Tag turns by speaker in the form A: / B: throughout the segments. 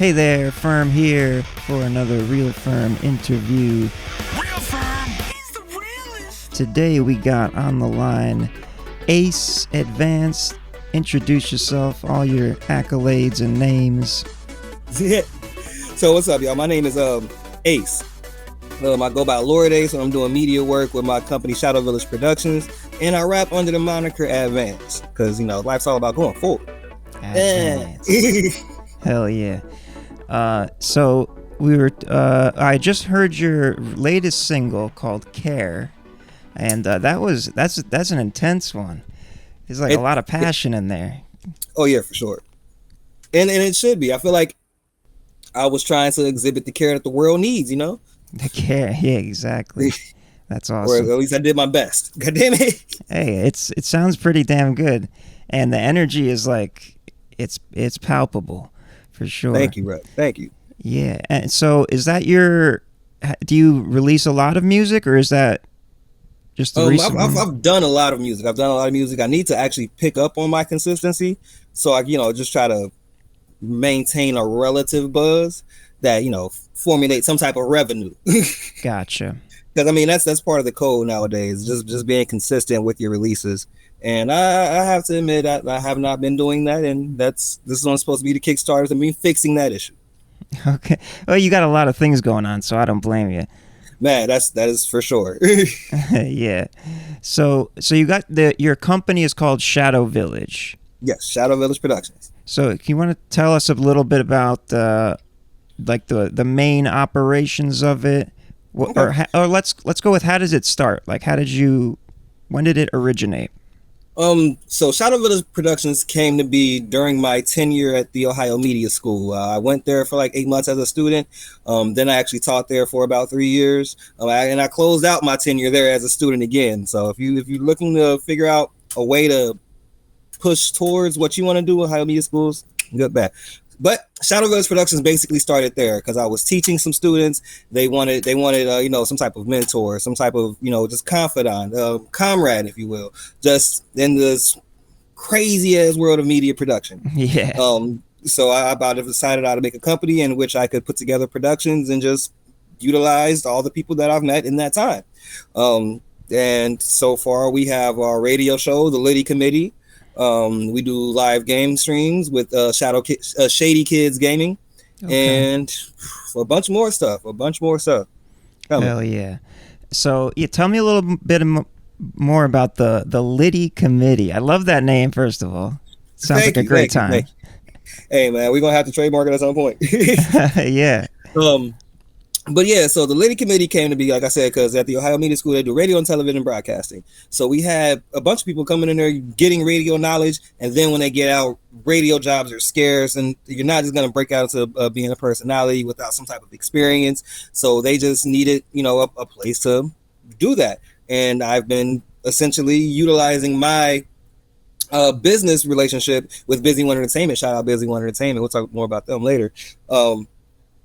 A: Hey there, FERM here for another Real FERM interview.
B: Real FERM, he's the realest.
A: Today we got on the line ADDVantz. Introduce yourself, all your accolades and names.
C: So what's up, y'all? My name is Ace. I go by Lord Ace, and I'm doing media work with my company Shadow Village Productions, and I rap under the moniker ADDVantz because life's all about going forward.
A: Hell yeah. So we were. I just heard your latest single called "Care," and that's an intense one. There's like a lot of passion in there.
C: Oh yeah, for sure. And it should be. I feel like I was trying to exhibit the care that the world needs.
A: The care, yeah, exactly. That's awesome.
C: Or at least I did my best. God damn it.
A: Hey, it sounds pretty damn good, and the energy is like it's palpable. For sure.
C: Thank you, bro. Thank you.
A: Yeah. And so is that do you release a lot of music, or is that just the recent one?
C: I've done a lot of music. I need to actually pick up on my consistency. So I, just try to maintain a relative buzz that, formulate some type of revenue.
A: Gotcha.
C: Because that's part of the code nowadays, just being consistent with your releases. And I have to admit that I have not been doing that, and this is only supposed to be the Kickstarter to me fixing that issue.
A: Okay. Well, you got a lot of things going on, so I don't blame you.
C: Man, that is for sure.
A: Yeah. So you got your company is called Shadow Village.
C: Yes, Shadow Village Productions.
A: So you want to tell us a little bit about the main operations of it?
C: Okay.
A: Or let's go with, how does it start? Like, when did it originate?
C: So Shadow Village Productions came to be during my tenure at the Ohio Media School. I went there for like 8 months as a student. Then I actually taught there for about 3 years. And I closed out my tenure there as a student again. So if you're looking to figure out a way to push towards what you want to do with Ohio Media Schools, good bet. But Shadow Village Productions basically started there because I was teaching some students. They wanted some type of mentor, some type of, just confidant, comrade, if you will, just in this crazy ass world of media production.
A: Yeah.
C: So I decided how to make a company in which I could put together productions and just utilized all the people that I've met in that time. And so far we have our radio show, the Litty Committee. We do live game streams with Shady Kids Gaming, and a bunch more stuff.
A: Hell yeah! So tell me a little bit more about the Litty Committee. I love that name. First of all, sounds like a great time.
C: Hey man, we're gonna have to trademark it at some point.
A: Yeah.
C: But yeah, so the Litty Committee came to be, like I said, because at the Ohio Media School, they do radio and television broadcasting. So we had a bunch of people coming in there getting radio knowledge. And then when they get out, radio jobs are scarce. And you're not just going to break out into being a personality without some type of experience. So they just needed, a place to do that. And I've been essentially utilizing my business relationship with Busy One Entertainment. Shout out Busy One Entertainment. We'll talk more about them later.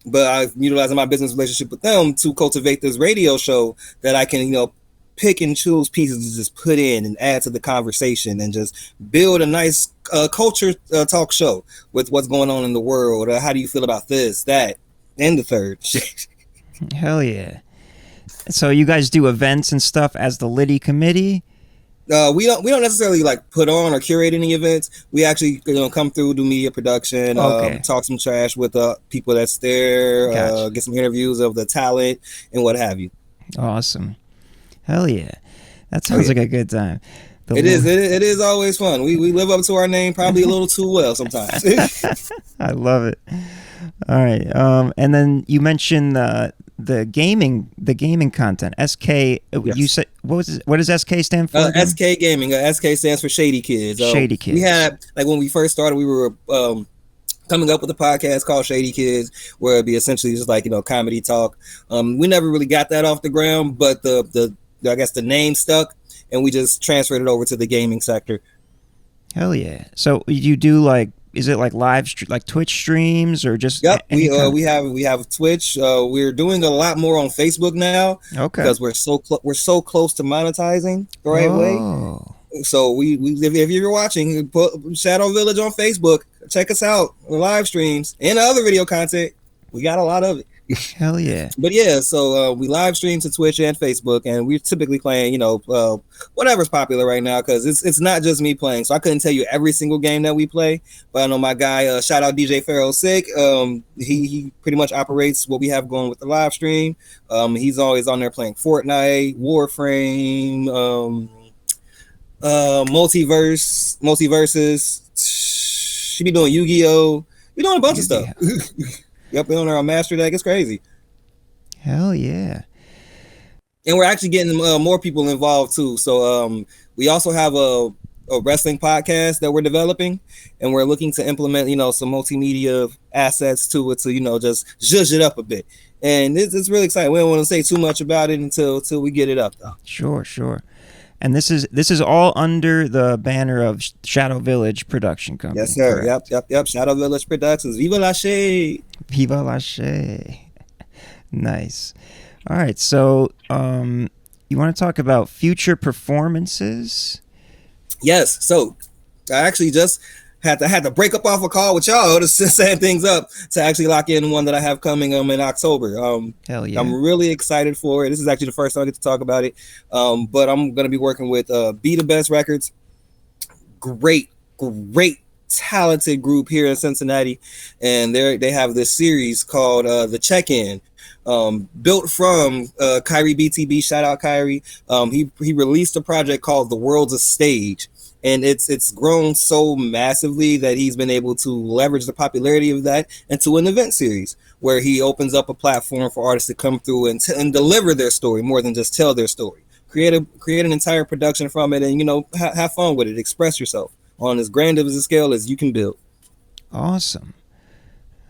C: But I'm utilizing my business relationship with them to cultivate this radio show that I can, pick and choose pieces to just put in and add to the conversation and just build a nice culture talk show with what's going on in the world. How do you feel about this, that, and the third?
A: Hell yeah. So you guys do events and stuff as the Litty Committee?
C: We don't necessarily like put on or curate any events. We actually come through, do media production, talk some trash with people that's there, gotcha. Get some interviews of the talent and what have you.
A: Awesome. Hell yeah. That sounds like a good time.
C: It is always fun. We live up to our name probably a little too well sometimes.
A: I love it. All right. And then you mentioned the gaming content. SK. Yes. You said what does SK stand for?
C: SK Gaming. SK stands for Shady Kids.
A: Shady Kids.
C: We had, like, when we first started, we were coming up with a podcast called Shady Kids, where it'd be essentially just like comedy talk. We never really got that off the ground, but the I guess the name stuck, and we just transferred it over to the gaming sector.
A: Hell yeah! So you do is it like like Twitch streams or just?
C: Yep, we have Twitch. We're doing a lot more on Facebook now.
A: Okay.
C: Because we're so close to monetizing the right way. So we if you're watching, put Shadow Village on Facebook. Check us out on live streams and other video content. We got a lot of it.
A: Hell yeah.
C: But yeah, so we live stream to Twitch and Facebook, and we're typically playing, whatever's popular right now, because it's not just me playing. So I couldn't tell you every single game that we play, but I know my guy, shout out DJ Pharaoh Sick. He pretty much operates what we have going with the live stream. He's always on there playing Fortnite, Warframe, multiverses. She be doing Yu-Gi-Oh. We doing a bunch of stuff. Yep, we're on our master deck. It's crazy.
A: Hell yeah.
C: And we're actually getting more people involved too. So we also have a wrestling podcast that we're developing, and we're looking to implement, some multimedia assets to it to, just zhuzh it up a bit. And it's really exciting. We don't want to say too much about it until we get it up though.
A: Sure. And this is all under the banner of Shadow Village Production Company.
C: Yes, sir.
A: Correct?
C: Yep. Shadow Village Productions. Viva la Shady.
A: Viva la Shady. Nice. All right. So, you want to talk about future performances?
C: Yes. So, I actually just had to break up off a call with y'all to set things up to actually lock in one that I have coming in October.
A: Hell yeah.
C: I'm really excited for it. This is actually the first time I get to talk about it. But I'm going to be working with Be The Best Records. Great talented group here in Cincinnati. And they have this series called The Check-In. Built from Kyrie BTB. Shout out Kyrie. He released a project called The World's a Stage. And it's grown so massively that he's been able to leverage the popularity of that into an event series where he opens up a platform for artists to come through and deliver their story more than just tell their story. Create an entire production from it, and have fun with it. Express yourself on as grand of a scale as you can build.
A: Awesome.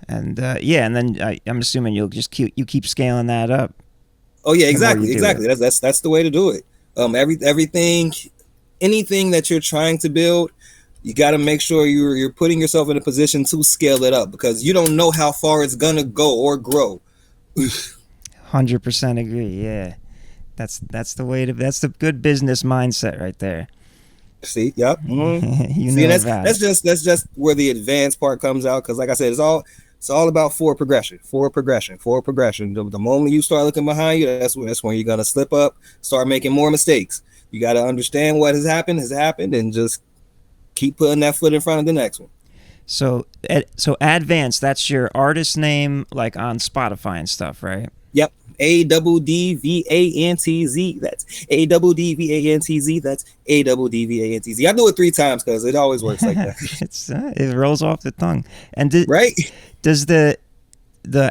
A: And and then I'm assuming you'll just keep scaling that up.
C: Oh yeah, exactly. That's the way to do it. Anything that you're trying to build, you got to make sure you're putting yourself in a position to scale it up, because you don't know how far it's gonna go or grow.
A: 100% agree. Yeah, that's the way to. That's the good business mindset right there.
C: See, yep.
A: Mm-hmm.
C: That's just where the advanced part comes out, because like I said, it's all about forward progression. The moment you start looking behind you, that's when you're gonna slip up, start making more mistakes. You got to understand what has happened, and just keep putting that foot in front of the next one.
A: So ADDVantz, that's your artist name, like on Spotify and stuff, right?
C: Yep. ADDVantz. That's ADDVantz. That's ADDVantz. I do it 3 times because it always works like that.
A: It rolls off the tongue. And
C: right? Does
A: the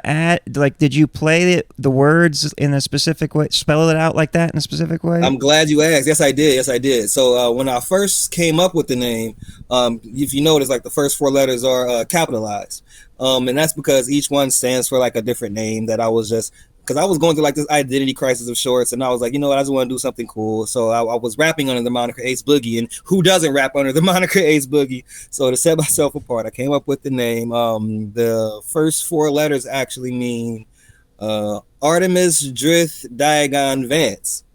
A: ad, like, did you play the words in a specific way, spell it out like that in a specific way?
C: I'm glad you asked. Yes, I did. So when I first came up with the name, if you notice, like the first 4 letters are capitalized, and that's because each one stands for like a different name that I was just, because I was going through like this identity crisis of sorts, and I was like, you know what, I just want to do something cool. So I was rapping under the moniker Ace Boogie, and who doesn't rap under the moniker Ace Boogie? So to set myself apart, I came up with the name. The first 4 letters actually mean Artemis Drith Diagon Vance.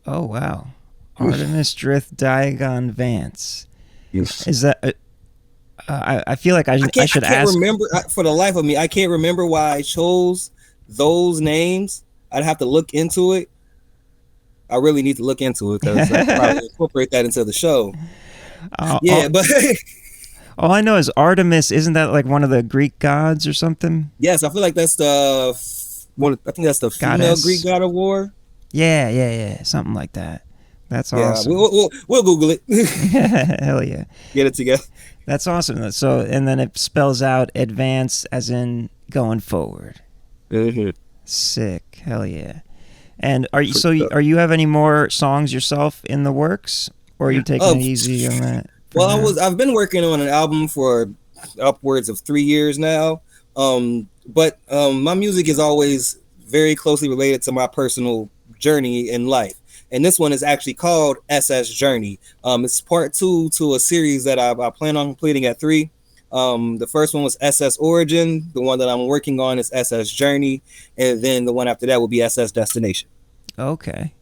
A: Oh wow, Artemis Drith Diagon Vance.
C: Yes.
A: Is that? I feel like I should ask.
C: Remember, for the life of me, I can't remember why I chose those names. I'd have to look into it. I really need to look into it, because I probably incorporate that into the show. But
A: all I know is Artemis. Isn't that like one of the Greek gods or something?
C: Yes, I feel like that's the one. I think that's the female goddess. Greek god of war.
A: Yeah, something like that. That's awesome.
C: We'll Google it.
A: Hell yeah.
C: Get it together.
A: That's awesome. So, and then it spells out advance as in going forward.
C: Mm-hmm.
A: Sick. Hell yeah. And are you have any more songs yourself in the works, or are you taking it easy on that?
C: Well, I've been working on an album for upwards of 3 years now. But my music is always very closely related to my personal journey in life. And this one is actually called SS Journey. It's part 2 to a series that I plan on completing at 3. The first one was SS Origin. The one that I'm working on is SS Journey, and then the one after that will be SS Destination.
A: Okay.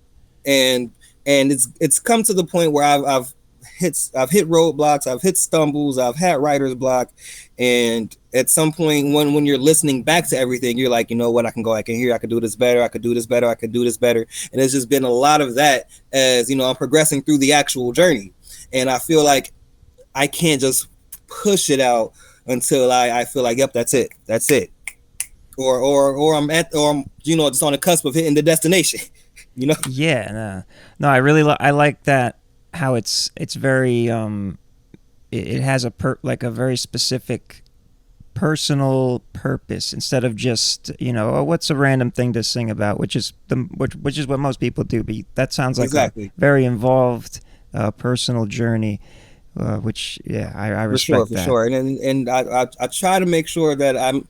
C: And and it's come to the point where I've hit roadblocks, I've hit stumbles, I've had writer's block, and at some point when you're listening back to everything, you're like, you know what, I can go back in here, I could do this better, I could do this better, I could do this better. And it's just been a lot of that as, you know, I'm progressing through the actual journey. And I feel like I can't just push it out until I feel like, yep, that's it. Or I'm you know, just on the cusp of hitting the destination. You know?
A: Yeah, no, I really I like that, how it's very it has a very specific personal purpose, instead of just, you know, oh, what's a random thing to sing about, which is what most people do. But that sounds like
C: exactly.
A: a very involved personal journey, which I respect that.
C: For sure. And I try to make sure that I'm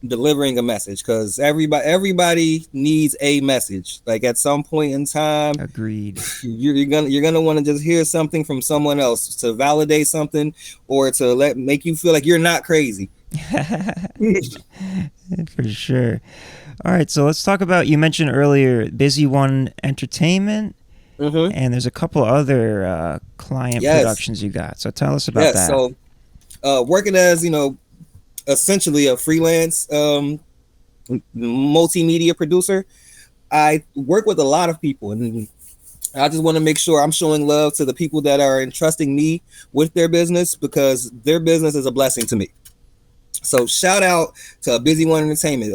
C: delivering a message, because everybody needs a message. Like at some point in time,
A: agreed,
C: you're gonna want to just hear something from someone else to validate something, or to make you feel like you're not crazy.
A: For sure. All right, so let's talk about, you mentioned earlier Busy One Entertainment, and there's a couple other client productions you got. So tell us about that.
C: So working as, you know, essentially a freelance multimedia producer, I work with a lot of people, and I just want to make sure I'm showing love to the people that are entrusting me with their business, because their business is a blessing to me. So shout out to Busy One Entertainment.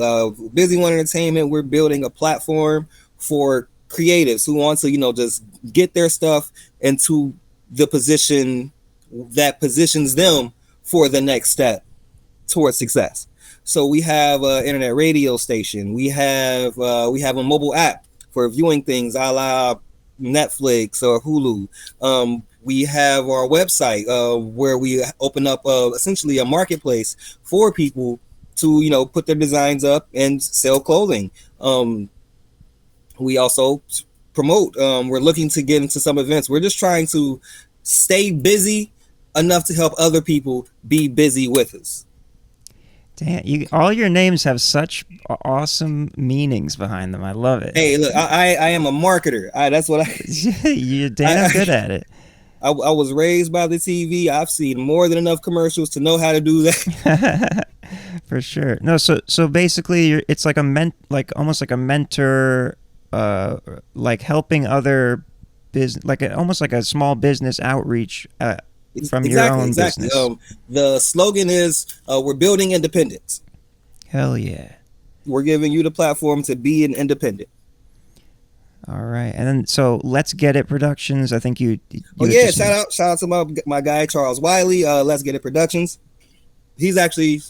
C: Busy One Entertainment, we're building a platform for creatives who want to, you know, just get their stuff into the position that positions them for the next step towards success. So we have an internet radio station. We have a mobile app for viewing things a la Netflix or Hulu. We have our website where we open up essentially a marketplace for people to, you know, put their designs up and sell clothing. We also promote. We're looking to get into some events. We're just trying to stay busy enough to help other people be busy with us.
A: Damn, all your names have such awesome meanings behind them. I love it.
C: Hey, look, I am a marketer. That's what
A: You're damn good at it.
C: I was raised by the TV. I've seen more than enough commercials to know how to do that.
A: For sure. No, so basically, it's like almost like a mentor, like helping other business, almost like a small business outreach from your own business.
C: The slogan is, we're building independence.
A: Hell yeah.
C: We're giving you the platform to be an independent.
A: All right, and then so Let's Get It Productions. I think you
C: shout out to my guy Charles Wiley. Let's Get It Productions. He's actually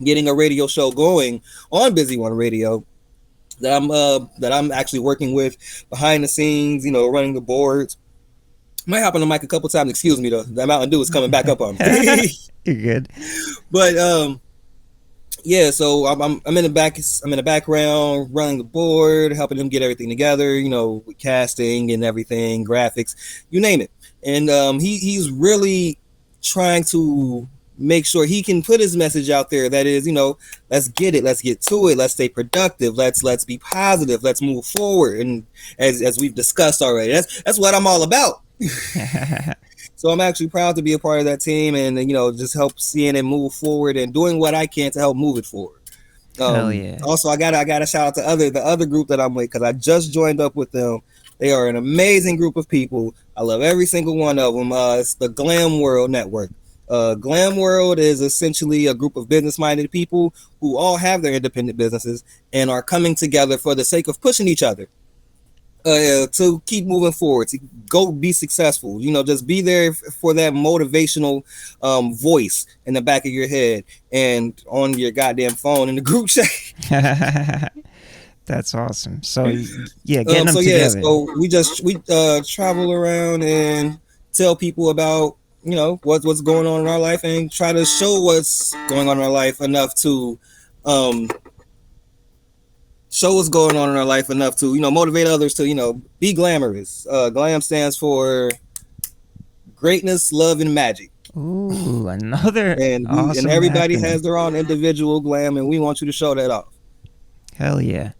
C: getting a radio show going on Busy One Radio that I'm actually working with behind the scenes. You know, running the boards. Might hop on the mic a couple times. Excuse me, though. That Mountain Dew is coming back up on me.
A: You're good.
C: But yeah, so I'm in the back. I'm in the background, running the board, helping him get everything together. You know, with casting and everything, graphics, you name it. And he's really trying to make sure he can put his message out there. That is, you know, let's get it, let's get to it, let's stay productive, let's be positive, let's move forward. And as we've discussed already, that's what I'm all about. So I'm actually proud to be a part of that team, and you know, just help seeing it move forward and doing what I can to help move it forward.
A: Hell yeah.
C: Also, I gotta shout out to the other group that I'm with, because I just joined up with them. They are an amazing group of people. I love every single one of them. It's the Glam World Network. Glam World is essentially a group of business-minded people who all have their independent businesses and are coming together for the sake of pushing each other. To keep moving forward, to go be successful, you know, just be there for that motivational voice in the back of your head and on your goddamn phone in the group chat.
A: That's awesome. So yeah, getting them together.
C: So we travel around and tell people about, you know, what's going on in our life, and try to show what's going on in our life enough to you know, motivate others to, you know, be glamorous. Glam stands for greatness, love, and magic.
A: Ooh, another
C: and everybody has their own individual glam, and we want you to show that off.
A: Hell yeah.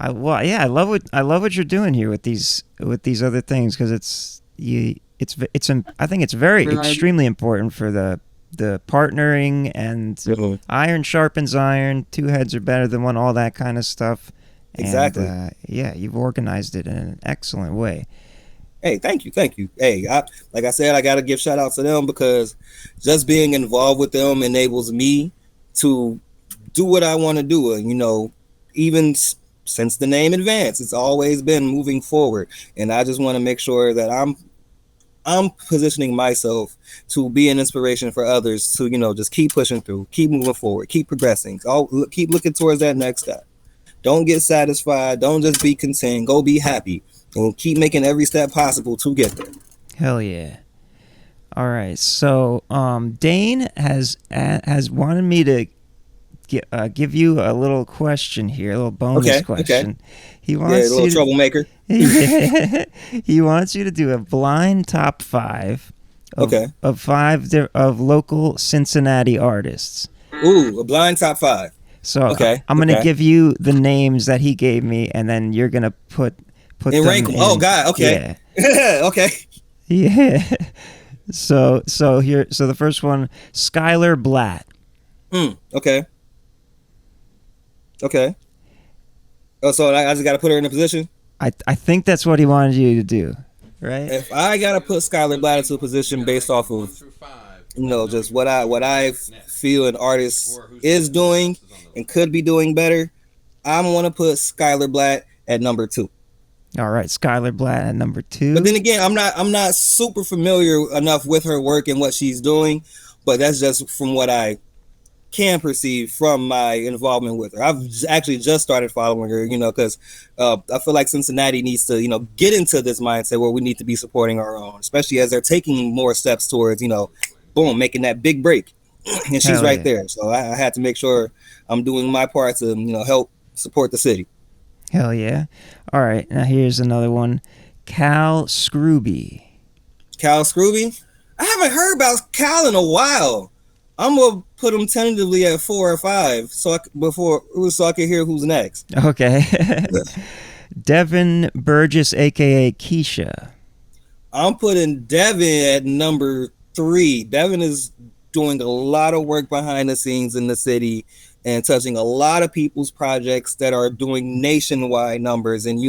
A: I love what you're doing here with these other things, because I think it's very extremely important for the partnering, and iron sharpens iron, two heads are better than one, all that kind of stuff.
C: Exactly.
A: And, you've organized it in an excellent way.
C: Hey, thank you. Hey, like I said, I got to give shout out to them, because just being involved with them enables me to do what I want to do. And, even since the name ADDVantz, it's always been moving forward. And I just want to make sure that I'm positioning myself to be an inspiration for others to, just keep pushing through, keep moving forward, keep progressing, keep looking towards that next step. Don't get satisfied. Don't just be content. Go be happy. And keep making every step possible to get there.
A: Hell yeah. All right. So Dane has wanted me to give you a little question here, a little bonus question.
C: Okay.
A: He wants
C: a little troublemaker.
A: He wants you to do a blind top 5 of local Cincinnati artists.
C: Ooh, a blind top 5.
A: So I'm going to give you the names that he gave me, and then you're going to put
C: in rank. Oh God. Okay.
A: Yeah.
C: Okay.
A: Yeah. So the first one, Skylar Blatt.
C: Okay. Oh, so I just got to put her in a position?
A: I think that's what he wanted you to do, right?
C: If I got to put Skylar Blatt into a position based off of, just what I feel an artist is doing and could be doing better, I'm going to put Skylar Blatt at number 2.
A: All right, Skylar Blatt at number 2.
C: But then again, I'm not super familiar enough with her work and what she's doing, but that's just from what I can perceive from my involvement with her. I've actually just started following her, because I feel like Cincinnati needs to, get into this mindset where we need to be supporting our own, especially as they're taking more steps towards, boom, making that big break. And she's right there. So I had to make sure I'm doing my part to, help support the city.
A: Hell yeah. All right, now here's another one. Cal Scrooby. I haven't heard about Cal in a while. I'm gonna put him tentatively at 4 or 5, so I can hear who's next. Okay. Devin Burgess, aka Keisha.
C: I'm putting Devin at number 3. Devin is doing a lot of work behind the scenes in the city and touching a lot of people's projects that are doing nationwide numbers and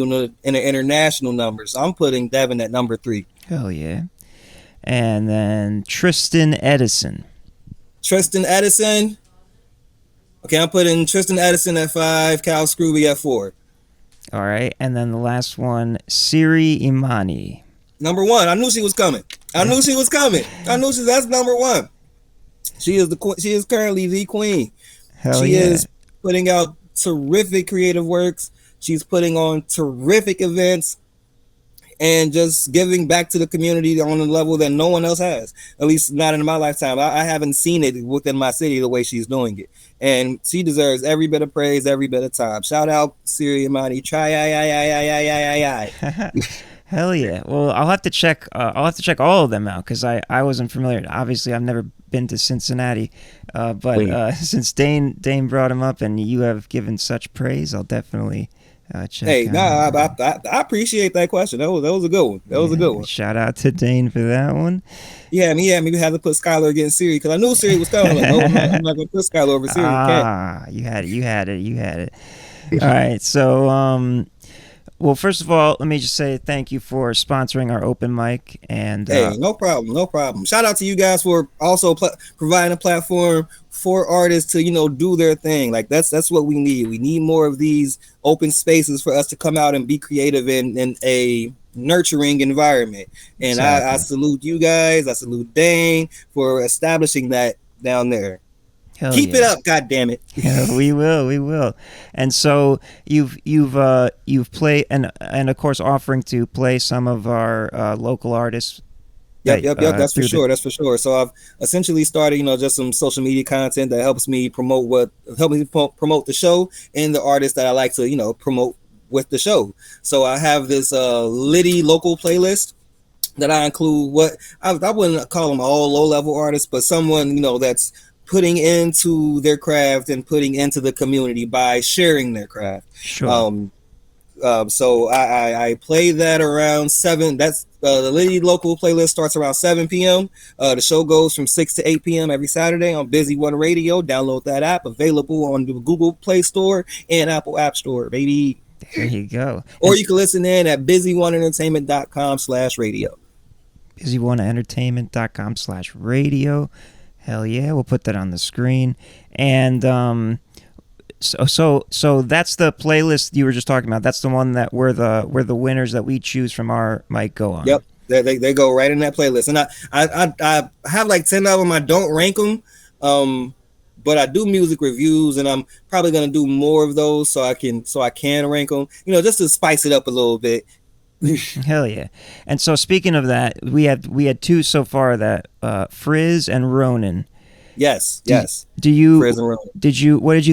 C: international numbers. I'm putting Devin at number 3.
A: Hell yeah. And then Tristan Edison.
C: Okay, I'm putting Tristan Edison at 5, Cal Scrooby at 4.
A: All right, and then the last one, Siri Imani.
C: Number 1. I knew she was coming. That's number 1. She is currently the queen.
A: Hell
C: she
A: yeah.
C: is putting out terrific creative works. She's putting on terrific events and just giving back to the community on a level that no one else has, at least not in my lifetime. I haven't seen it within my city the way she's doing it, and she deserves every bit of praise, every bit of time. Shout out Siri Imani. Try.
A: Hell yeah. Well, I'll have to check all of them out, because I wasn't familiar. Obviously, I've never been to Cincinnati, but since Dane brought him up and you have given such praise, I'll definitely check.
C: Hey, I appreciate that question. That was a good one.
A: Shout out to Dane for that one.
C: Yeah, maybe had to put Skylar against Siri, because I knew Siri was coming. Like, no, I'm not going to put Skylar over Siri.
A: You had it. All right, so well, first of all, let me just say thank you for sponsoring our open mic. And
C: hey, no problem. Shout out to you guys for also providing a platform for artists to, do their thing. Like that's what we need. We need more of these open spaces for us to come out and be creative in a nurturing environment. And exactly. I salute you guys. I salute Dane for establishing that down there. Keep it up, God damn it.
A: Yeah, we will. And so you've played and of course offering to play some of our local artists.
C: Yep. That's for sure. So I've essentially started, just some social media content that helps me promote the show and the artists that I like to, promote with the show. So I have this Litty local playlist that I include what I wouldn't call them all low-level artists, but someone, that's putting into their craft and putting into the community by sharing their craft.
A: Sure.
C: So I play that around 7. That's the Litty local playlist starts around 7 p.m. The show goes from 6 to 8 p.m. every Saturday on Busy One Radio. Download that app, available on the Google Play Store and Apple App Store, baby.
A: There you go.
C: Or you can listen in at busyoneentertainment.com/radio.
A: busyoneentertainment.com/radio. Hell yeah, we'll put that on the screen. And so that's the playlist you were just talking about. That's the one that where the winners that we choose from might go on.
C: Yep, they go right in that playlist. And I have like 10 of them. I don't rank them, but I do music reviews, and I'm probably gonna do more of those so I can rank them. You know, just to spice it up a little bit.
A: Hell yeah! And so speaking of that, we had two so far, that Frizz and Ronan.
C: Yes.
A: What did you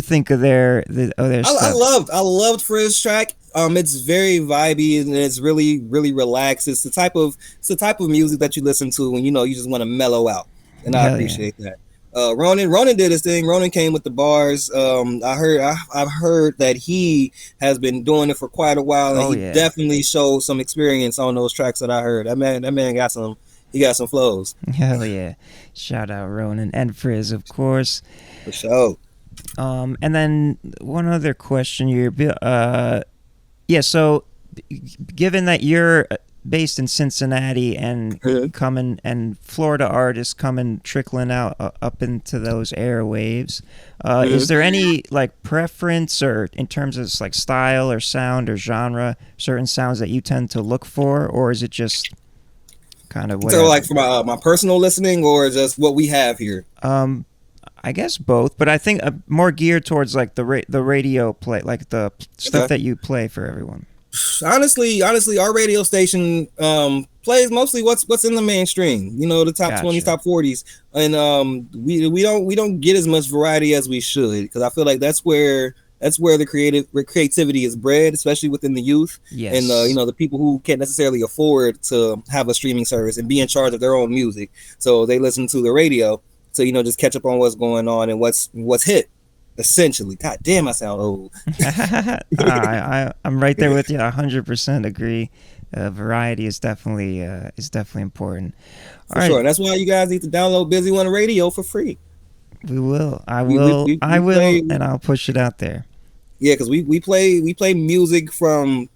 A: think of their stuff?
C: I loved Frizz track. It's very vibey and it's really, really relaxed. It's the type of music that you listen to when you just want to mellow out, and I appreciate that. Ronan did his thing. Ronan came with the bars. I've heard that he has been doing it for quite a while, and he definitely showed some experience on those tracks that I heard. That man got some. He got some flows. Hell
A: yeah! Shout out Ronan and Frizz, of course.
C: For sure.
A: And then one other question here. So given that you're based in Cincinnati and and Florida artists trickling out up into those airwaves, is there any like preference or in terms of like style or sound or genre, certain sounds that you tend to look for, or is it just kind of whatever?
C: So like for my personal listening, or just what we have here?
A: I guess both, but I think more geared towards like the radio play, like the stuff that you play for everyone.
C: Honestly, our radio station plays mostly what's in the mainstream. You know, the top 20s, top 40s, and we don't get as much variety as we should, because I feel like that's where the creativity is bred, especially within the youth.
A: Yes.
C: And the people who can't necessarily afford to have a streaming service and be in charge of their own music, so they listen to the radio to just catch up on what's going on and what's hit. Essentially, God damn, I sound old.
A: I'm right there with you. 100% agree. Variety is definitely important.
C: For sure. And that's why you guys need to download Busy One Radio for free.
A: We will. I will. And I'll push it out there.
C: Yeah, because we play music from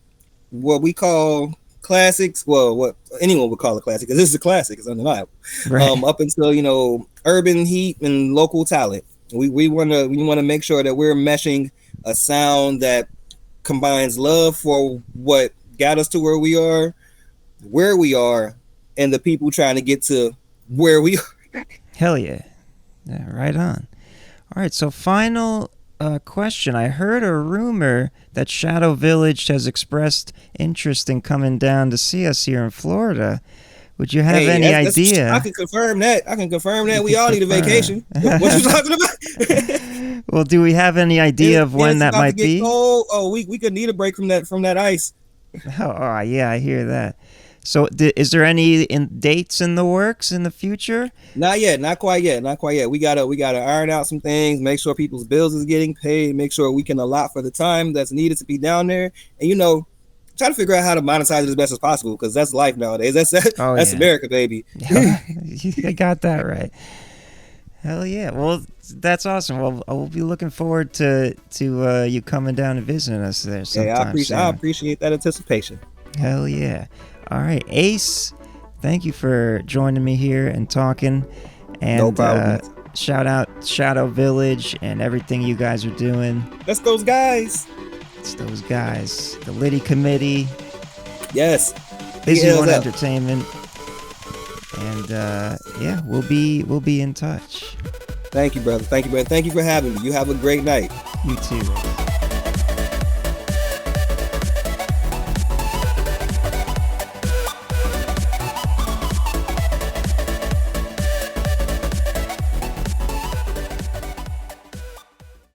C: what we call classics. Well, what anyone would call a classic, because this is a classic. It's undeniable.
A: Right.
C: Up until urban heat and local talent. We want to make sure that we're meshing a sound that combines love for what got us to where we are, and the people trying to get to where we are.
A: Hell yeah. Yeah, right on. All right, so final question. I heard a rumor that Shadow Village has expressed interest in coming down to see us here in Florida. Would you have any idea?
C: I can confirm that. We all need a vacation. What you talking about?
A: Well, do we have any idea of when that might be?
C: Oh, we could need a break from that ice.
A: Oh, yeah, I hear that. So, is there any dates in the works in the future?
C: Not yet, not quite yet. We gotta iron out some things, make sure people's bills is getting paid, make sure we can allot for the time that's needed to be down there, and try to figure out how to monetize it as best as possible, because that's life nowadays. That's America, baby.
A: You got that right. Hell yeah. Well, that's awesome. Well, I will be looking forward to you coming down and visiting us there sometime.
C: I appreciate that anticipation.
A: Hell yeah. All right, Ace, thank you for joining me here and talking. And
C: no problem.
A: Shout out Shadow Village and everything you guys are doing.
C: That's those guys.
A: It's those guys. The Litty Committee.
C: Yes.
A: Busy One Entertainment. And we'll be in touch.
C: Thank you, brother. Thank you for having me. You have a great night.
A: You too.